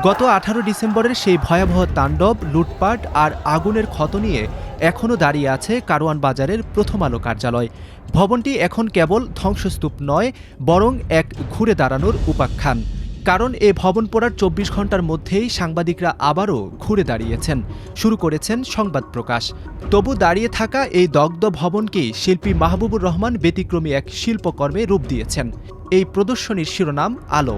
গত ১৮ ডিসেম্বরের সেই ভয়াবহ তাণ্ডব, লুটপাট আর আগুনের ক্ষত নিয়ে এখনও দাঁড়িয়ে আছে কারওয়ান বাজারের প্রথম আলো কার্যালয়। ভবনটি এখন কেবল ধ্বংসস্তূপ নয়, বরং এক ঘুরে দাঁড়ানোর উপাখ্যান। কারণ এ ভবন পড়ার ২৪ ঘন্টার মধ্যেই সাংবাদিকরা আবারও ঘুরে দাঁড়িয়েছেন, শুরু করেছেন সংবাদ প্রকাশ। তবু দাঁড়িয়ে থাকা এই দগ্ধ ভবনকেই শিল্পী মাহবুবুর রহমান ব্যতিক্রমী এক শিল্পকর্মে রূপ দিয়েছেন। এই প্রদর্শনীর শিরোনাম আলো।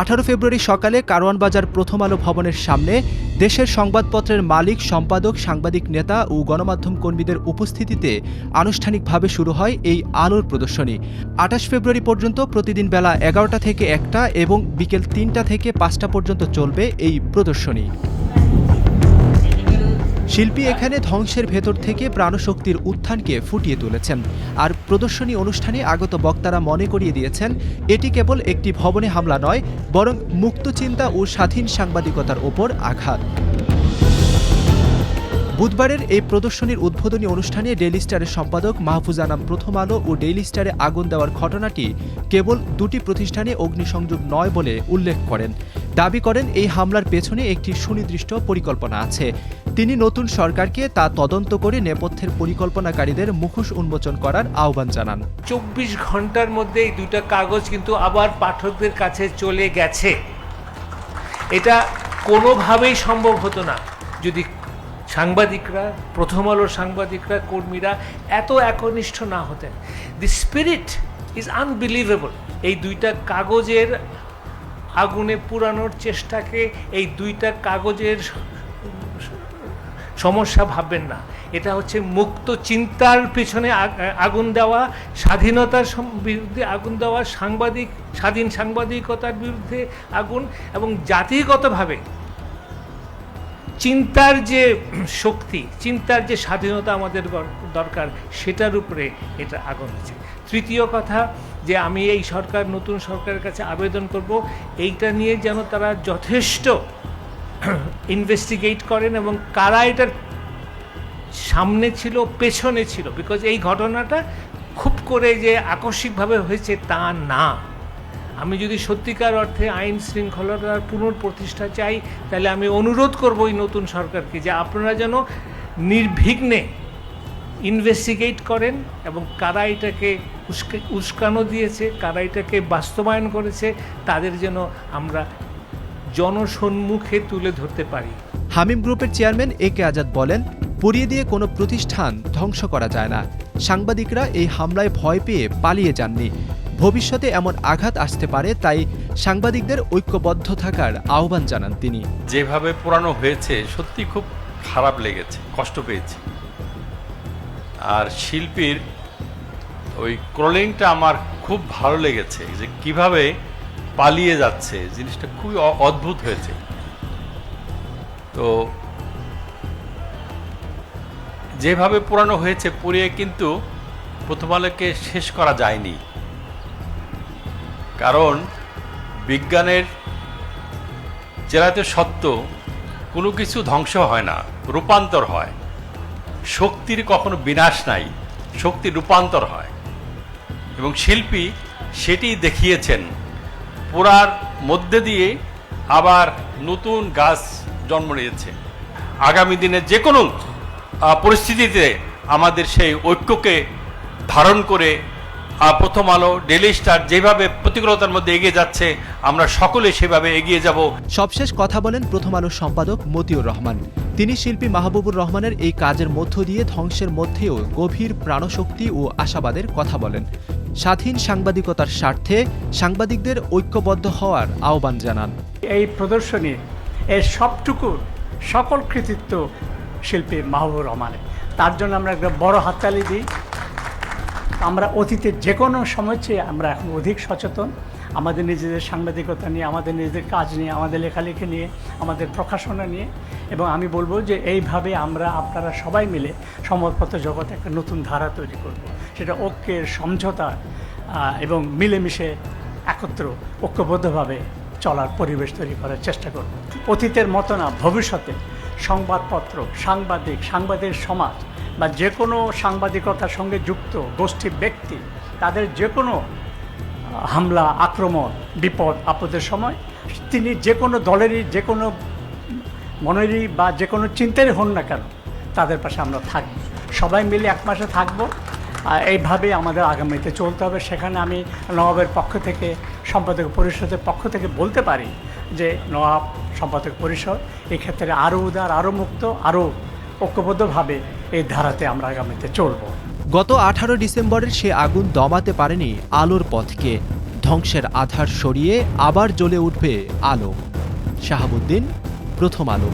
১৮ ফেব্রুয়ারি সকালে কারওয়ান বাজার প্রথম আলো ভবনের সামনে দেশের সংবাদপত্রের মালিক, সম্পাদক, সাংবাদিক, নেতা ও গণমাধ্যম কর্মীদের উপস্থিতিতে আনুষ্ঠানিকভাবে শুরু হয় এই আলোর প্রদর্শনী। ২৮ ফেব্রুয়ারি পর্যন্ত প্রতিদিন বেলা ১১টা থেকে ১টা এবং বিকেল ৩টা থেকে ৫টা পর্যন্ত চলবে এই প্রদর্শনী। শিল্পী এখানে ধ্বংসের ভেতর থেকে প্রাণশক্তির উত্থানকে ফুটিয়ে তুলেছেন। আর প্রদর্শনী অনুষ্ঠানে আগত বক্তারা মনে করিয়ে দিয়েছেন, এটি কেবল একটি ভবনে হামলা নয়, বরং মুক্ত চিন্তা ও স্বাধীন সাংবাদিকতার ওপর আঘাত। বুধবারের এই প্রদর্শনীর উদ্বোধনী অনুষ্ঠানে ডেইলি স্টারের সম্পাদক মাহফুজ আনাম প্রথম আলো ও ডেইলি স্টারে আগুন দেওয়ার ঘটনাটি কেবল দুটি প্রতিষ্ঠানে অগ্নিসংযোগ নয় বলে উল্লেখ করেন। দাবি করেন, এই হামলার পেছনে একটি সুনির্দিষ্ট পরিকল্পনা আছে। তিনি নতুন সরকারকে তা তদন্ত করে নেপথ্যের পরিকল্পনাকারীদের মুখোশ উন্মোচন করার আহ্বান জানান। ২৪ ঘন্টার মধ্যে এই দুইটা কাগজ কিন্তু আবার পাঠকদের কাছে চলে গেছে। এটা কোনোভাবেই সম্ভব হতো না যদি সাংবাদিকরা, প্রথম আলোর সাংবাদিকরা, কর্মীরা এত একনিষ্ঠ না হতেন। দি স্পিরিট ইজ আনবিলিভেবল। এই দুইটা কাগজের আগুনে পুরানোর চেষ্টাকে এই দুইটা কাগজের সমস্যা ভাববেন না। এটা হচ্ছে মুক্ত চিন্তার পেছনে আগুন দেওয়া, স্বাধীনতার বিরুদ্ধে আগুন দেওয়া, স্বাধীন সাংবাদিকতার বিরুদ্ধে আগুন, এবং জাতিগতভাবে চিন্তার যে শক্তি, চিন্তার যে স্বাধীনতা আমাদের দরকার, সেটার উপরে এটা আগুন হচ্ছে। তৃতীয় কথা, যে আমি এই সরকার, নতুন সরকারের কাছে আবেদন করব, এইটা নিয়ে যেন তারা যথেষ্ট ইনভেস্টিগেট করেন এবং কারা এটার সামনে ছিল, পেছনে ছিল। বিকজ এই ঘটনাটা খুব করে যে আকস্মিকভাবে হয়েছে তা না। আমি যদি সত্যিকার অর্থে আইন শৃঙ্খলার পুনঃপ্রতিষ্ঠা চাই, তাহলে আমি অনুরোধ করব এই নতুন সরকারকে যে আপনারা যেন নির্বিঘ্নে ইনভেস্টিগেট করেন এবং কারা এটাকে উস্কানো দিয়েছে, কারা এটাকে বাস্তবায়ন করেছে, তাদের যেন আমরা জনসম্মুখে তুলে ধরতে পারি। হামিম গ্রুপের চেয়ারম্যান একে আজাদ বলেন, পুড়িয়ে দিয়ে কোনো প্রতিষ্ঠান ধ্বংস করা যায় না। সাংবাদিকরা এই হামলায় ভয় পেয়ে পালিয়ে যাননি। ভবিষ্যতে এমন আঘাত আসতে পারে, তাই সাংবাদিকদের ঐক্যবদ্ধ থাকার আহ্বান জানান তিনি। যেভাবে পোড়ানো হয়েছে সত্যি খুব খারাপ লেগেছে, কষ্ট পেয়েছি। আর শিল্পীর ওই ক্রলিংটা আমার খুব ভালো লেগেছে, যে কিভাবে পালিয়ে যাচ্ছে, জিনিসটা খুবই অদ্ভুত হয়েছে। তো যেভাবে পোড়ানো হয়েছে, পুড়িয়ে কিন্তু প্রথম আলোকে শেষ করা যায়নি। কারণ বিজ্ঞানের চেরাতে সত্য, কোনো কিছু ধ্বংস হয় না, রূপান্তর হয়। শক্তির কখনো বিনাশ নাই, শক্তির রূপান্তর হয়। এবং শিল্পী সেটি দেখিয়েছেন। পোড়ার মধ্যে দিয়ে আবার নতুন গাছ জন্ম নিয়েছে। আগামী দিনে যে কোনো পরিস্থিতিতে আমাদের সেই ঐক্যকে ধারণ করে প্রথম আলো, ডেইলি স্টার যেভাবে প্রতিকূলতার মধ্যে এগিয়ে যাচ্ছে, আমরা সকলে সেভাবে এগিয়ে যাব। সবশেষ কথা বলেন প্রথম আলোর সম্পাদক মতিউর রহমান। তিনি শিল্পী মাহবুবুর রহমানের এই কাজের মধ্য দিয়ে ধ্বংসের মধ্যেও গভীর প্রাণশক্তি ও আশাবাদের কথা বলেন। স্বাধীন সাংবাদিকতার স্বার্থে সাংবাদিকদের ঐক্যবদ্ধ হওয়ার আহ্বান জানান। এই প্রদর্শনী এর সকল কৃতিত্ব শিল্পী মাহবুবুর রহমানের। তার জন্য আমরা একটা বড় হাততালি দিই। আমরা অতীতের যে কোনো সময় চেয়ে আমরা এখন অধিক সচেতন, আমাদের নিজেদের সাংবাদিকতা নিয়ে, আমাদের নিজেদের কাজ নিয়ে, আমাদের লেখালেখি নিয়ে, আমাদের প্রকাশনা নিয়ে। এবং আমি বলবো যে এইভাবে আপনারা সবাই মিলে সংবাদপত্র জগতে একটা নতুন ধারা তৈরি করব। সেটা ঐক্যের, সমঝোতা এবং মিলেমিশে একত্র ঐক্যবদ্ধভাবে চলার পরিবেশ তৈরি করার চেষ্টা করব। অতীতের মতো না, ভবিষ্যতে সংবাদপত্র, সাংবাদিক সমাজ বা যে কোনো সাংবাদিকতার সঙ্গে যুক্ত গোষ্ঠী, ব্যক্তি, তাদের যে কোনো হামলা, আক্রমণ, বিপদ আপদের সময় তিনি যে কোনো দলেরই, যে কোনো মনেরই বা যে কোনো চিন্তারই হন না কেন, তাদের পাশে আমরা থাকব, সবাই মিলে এক মাসে থাকবো। এইভাবেই আমাদের আগামীতে চলতে হবে। সেখানে আমি নওয়াবের পক্ষ থেকে, সম্পাদক পরিষদের পক্ষ থেকে বলতে পারি যে নওয়াব সম্পাদক পরিষদ এক্ষেত্রে আরও উদার, আরও মুক্ত, আরও ঐক্যবদ্ধভাবে এই ধারাতে আমরা আগামীতে চলব। গত 18 ডিসেম্বরের সে আগুন দমাতে পারেনি আলোর পথকে। ধ্বংসের আধার সরিয়ে আবার জ্বলে উঠবে আলো। শাহাবুদ্দিন, প্রথম আলো।